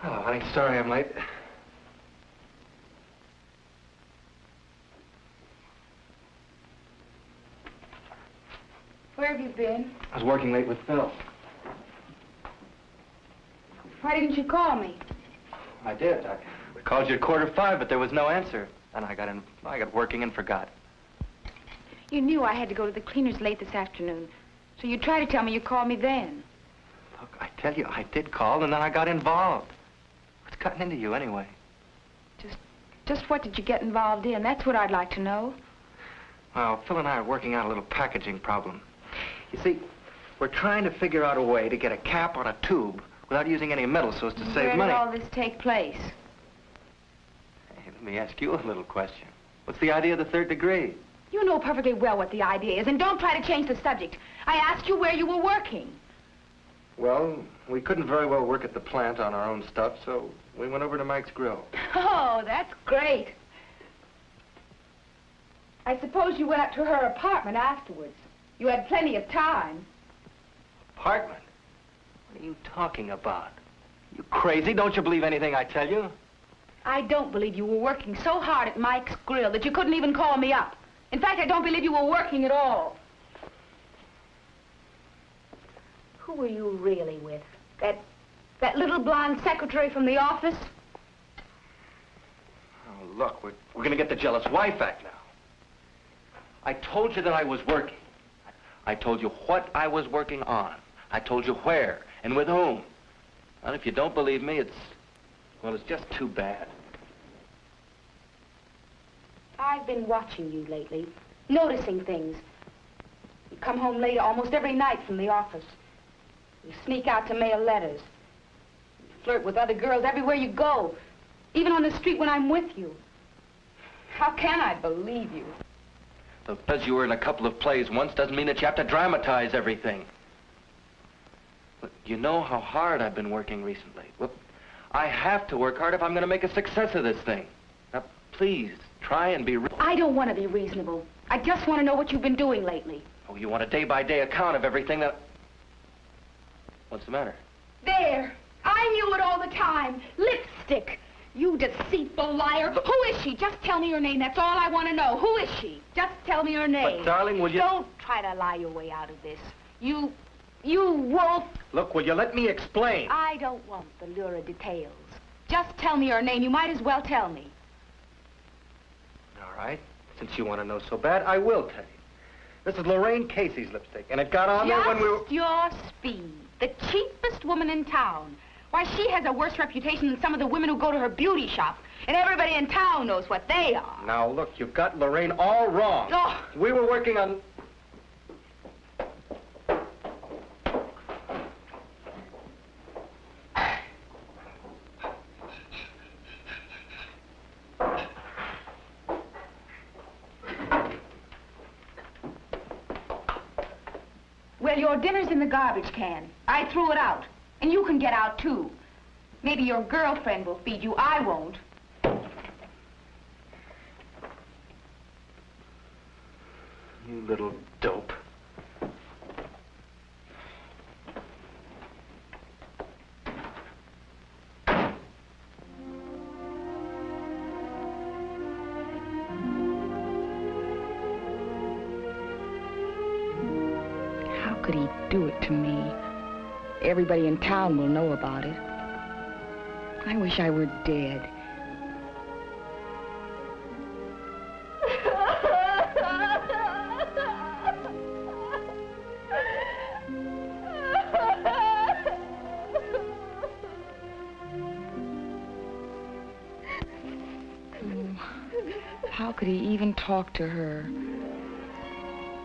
Honey, sorry I'm late. Where have you been? I was working late with Phil. Why didn't you call me? I did. I called you at 4:45, but there was no answer. And I got working and forgot. You knew I had to go to the cleaners late this afternoon, so you tried to tell me you called me then. Look, I tell you, I did call, and then I got involved. What's cutting into you, anyway? Just what did you get involved in? That's what I'd like to know. Well, Phil and I are working out a little packaging problem. You see, we're trying to figure out a way to get a cap on a tube without using any metal so as to save money. Where did all this take place? Hey, let me ask you a little question. What's the idea of the third degree? You know perfectly well what the idea is, and don't try to change the subject. I asked you where you were working. Well, we couldn't very well work at the plant on our own stuff, so we went over to Mike's Grill. Oh, that's great. I suppose you went up to her apartment afterwards. You had plenty of time. Apartment? What are you talking about? You crazy? Don't you believe anything I tell you? I don't believe you were working so hard at Mike's Grill that you couldn't even call me up. In fact, I don't believe you were working at all. Who were you really with? That little blonde secretary from the office? Oh, look, we're going to get the jealous wife act now. I told you that I was working. I told you what I was working on. I told you where and with whom. And if you don't believe me, it's just too bad. I've been watching you lately, noticing things. You come home late almost every night from the office. You sneak out to mail letters. You flirt with other girls everywhere you go, even on the street when I'm with you. How can I believe you? Because you were in a couple of plays once doesn't mean that you have to dramatize everything. Look, you know how hard I've been working recently. Well, I have to work hard if I'm going to make a success of this thing. Now, please, try and be I don't want to be reasonable. I just want to know what you've been doing lately. Oh, you want a day-by-day account of everything that... What's the matter? There! I knew it all the time. Lipstick! You deceitful liar. Look. Who is she? Just tell me her name. That's all I want to know. Who is she? Just tell me her name. But, darling, will you... Don't try to lie your way out of this. You wolf. Look, will you let me explain? I don't want the lurid details. Just tell me her name. You might as well tell me. All right. Since you want to know so bad, I will tell you. This is Lorraine Casey's lipstick, and it got on there when we were... Just your speed. The cheapest woman in town. Why, she has a worse reputation than some of the women who go to her beauty shop. And everybody in town knows what they are. Now, look, you've got Lorraine all wrong. Oh. We were working on... Well, your dinner's in the garbage can. I threw it out. And you can get out, too. Maybe your girlfriend will feed you. I won't. You little dope. could he do it to me? Everybody in town will know about it. I wish I were dead. How could he even talk to her?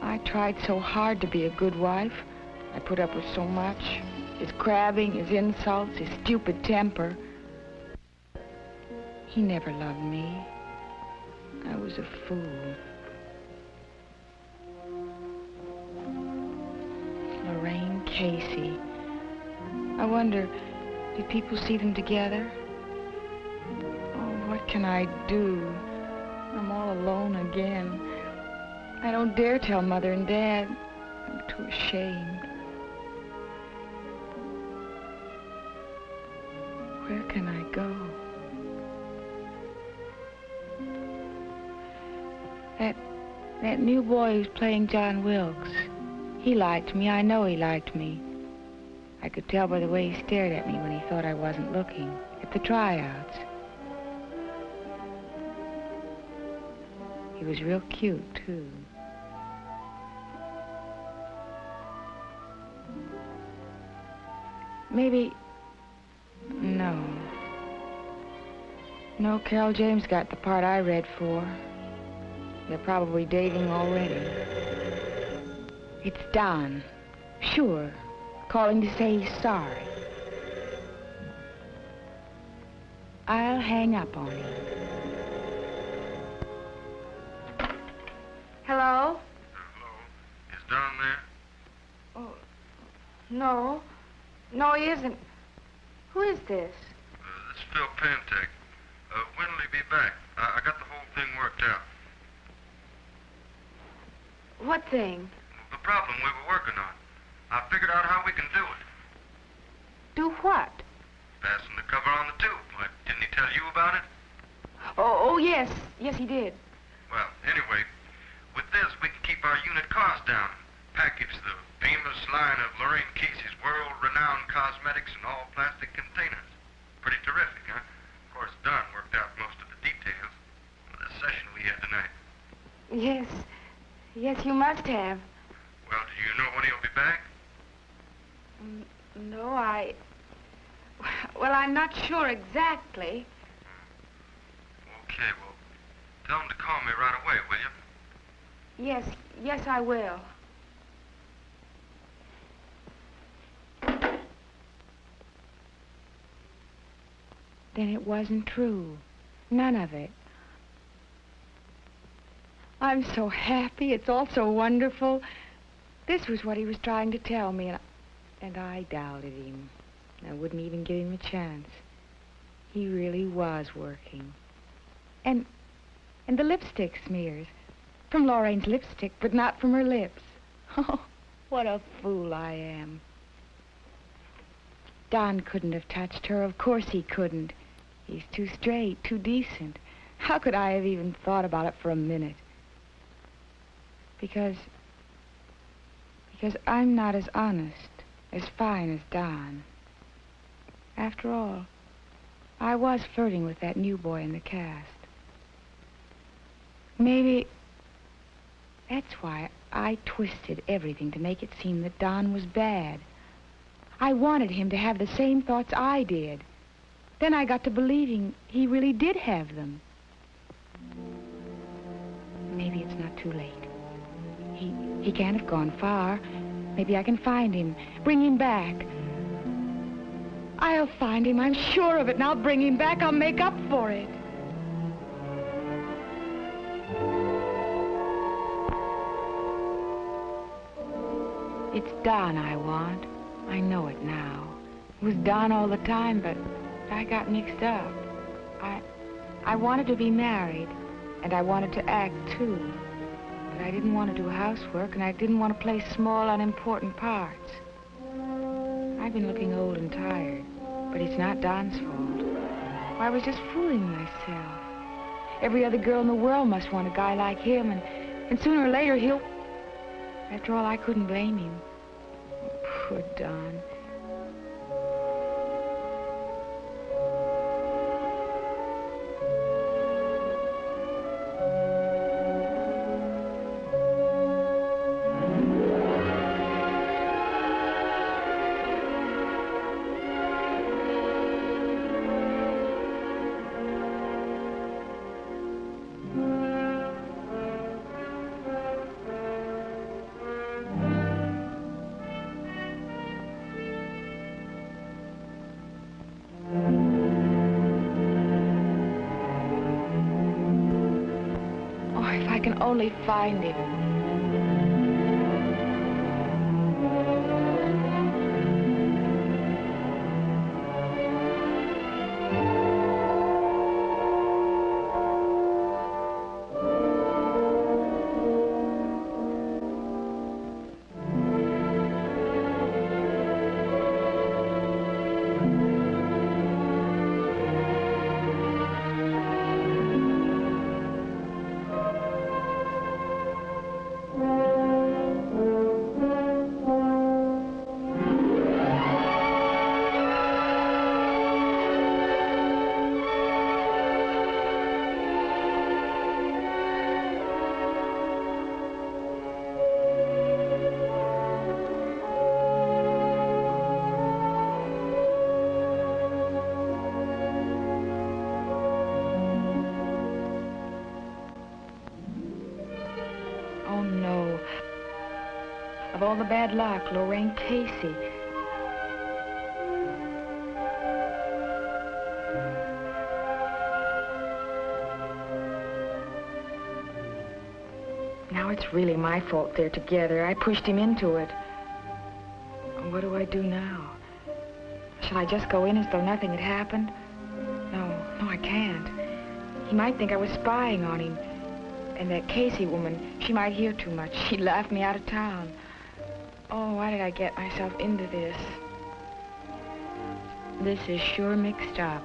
I tried so hard to be a good wife. I put up with so much. His crabbing, his insults, his stupid temper. He never loved me. I was a fool. Lorraine Casey. I wonder, did people see them together? Oh, what can I do? I'm all alone again. I don't dare tell Mother and Dad. I'm too ashamed. Where can I go? That new boy who's playing John Wilkes, he liked me. I know he liked me. I could tell by the way he stared at me when he thought I wasn't looking, at the tryouts. He was real cute, too. Maybe... No, Carol James got the part I read for. They're probably dating already. It's Don. Sure. Calling to say he's sorry. I'll hang up on him. Hello? Hello. Is Don there? Oh, no. No, he isn't. Who is this? This is Phil Pantek. When will he be back? I got the whole thing worked out. What thing? The problem we were working on. I figured out how we can do it. Do what? Fasten the cover on the tube. Didn't he tell you about it? Oh, yes. Yes, he did. Well, anyway, with this, we can keep our unit cost down. Package the famous line of Lorraine Casey's world-renowned cosmetics in all plastic containers. Pretty terrific, huh? Of course, Don worked out most of the details of the session we had tonight. Yes. Yes, you must have. Well, do you know when he'll be back? No, Well, I'm not sure exactly. Okay, well, tell him to call me right away, will you? Yes, I will. Then it wasn't true. None of it. I'm so happy. It's all so wonderful. This was what he was trying to tell me, and I doubted him. I wouldn't even give him a chance. He really was working. And the lipstick smears. From Lorraine's lipstick, but not from her lips. Oh, what a fool I am. Don couldn't have touched her. Of course he couldn't. He's too straight, too decent. How could I have even thought about it for a minute? Because I'm not as honest, as fine as Don. After all, I was flirting with that new boy in the cast. Maybe that's why I twisted everything to make it seem that Don was bad. I wanted him to have the same thoughts I did. Then I got to believing he really did have them. Maybe it's not too late. He can't have gone far. Maybe I can find him, bring him back. I'll find him, I'm sure of it, and I'll bring him back. I'll make up for it. It's Don I want. I know it now. It was Don all the time, but I got mixed up. I wanted to be married, and I wanted to act, too. But I didn't want to do housework, and I didn't want to play small, unimportant parts. I've been looking old and tired, but it's not Don's fault. I was just fooling myself. Every other girl in the world must want a guy like him, and sooner or later he'll... After all, I couldn't blame him. Poor Don. If I can only find him. Oh, no. Of all the bad luck, Lorraine Casey. Now it's really my fault they're together. I pushed him into it. What do I do now? Shall I just go in as though nothing had happened? No, I can't. He might think I was spying on him. And that Casey woman, she might hear too much. She'd laugh me out of town. Oh, why did I get myself into this? This is sure mixed up.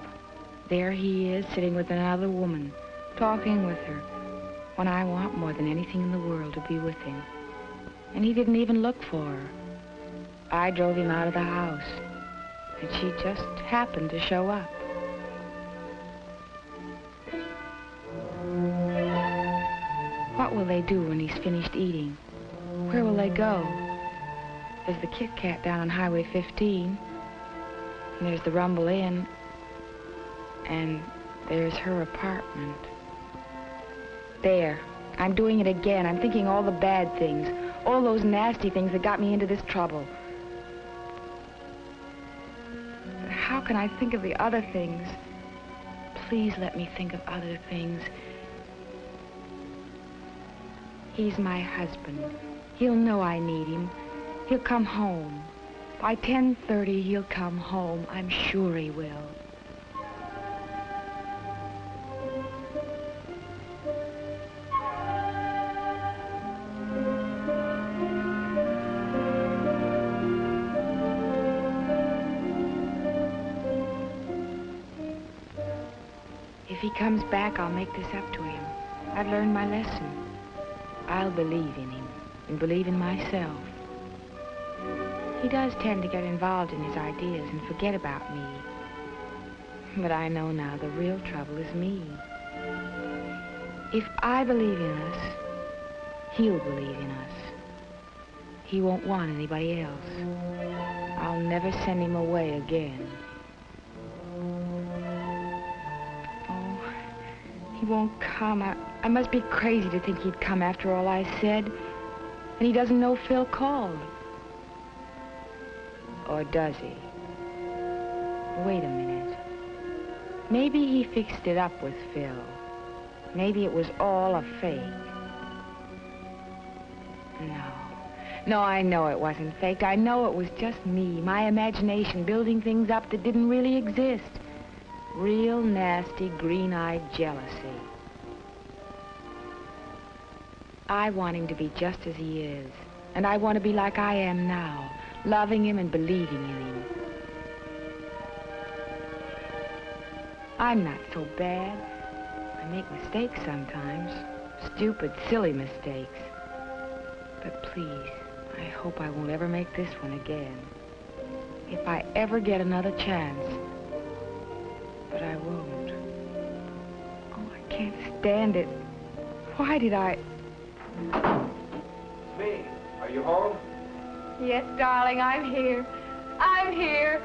There he is, sitting with another woman, talking with her, when I want more than anything in the world to be with him. And he didn't even look for her. I drove him out of the house, and she just happened to show up. What will they do when he's finished eating? Where will they go? There's the Kit Kat down on Highway 15. And there's the Rumble Inn. And there's her apartment. There. I'm doing it again. I'm thinking all the bad things. All those nasty things that got me into this trouble. But how can I think of the other things? Please let me think of other things. He's my husband. He'll know I need him. He'll come home. By 10:30, he'll come home. I'm sure he will. If he comes back, I'll make this up to him. I've learned my lesson. I'll believe in him and believe in myself. He does tend to get involved in his ideas and forget about me. But I know now the real trouble is me. If I believe in us, he'll believe in us. He won't want anybody else. I'll never send him away again. Oh, he won't come. I must be crazy to think he'd come after all I said. And he doesn't know Phil called. Or does he? Wait a minute. Maybe he fixed it up with Phil. Maybe it was all a fake. No, I know it wasn't faked. I know it was just me, my imagination, building things up that didn't really exist. Real nasty, green-eyed jealousy. I want him to be just as he is. And I want to be like I am now, loving him and believing in him. I'm not so bad. I make mistakes sometimes. Stupid, silly mistakes. But please, I hope I won't ever make this one again. If I ever get another chance. But I won't. Oh, I can't stand it. Why did I... Me. Are you home? Yes, darling, I'm here. I'm here.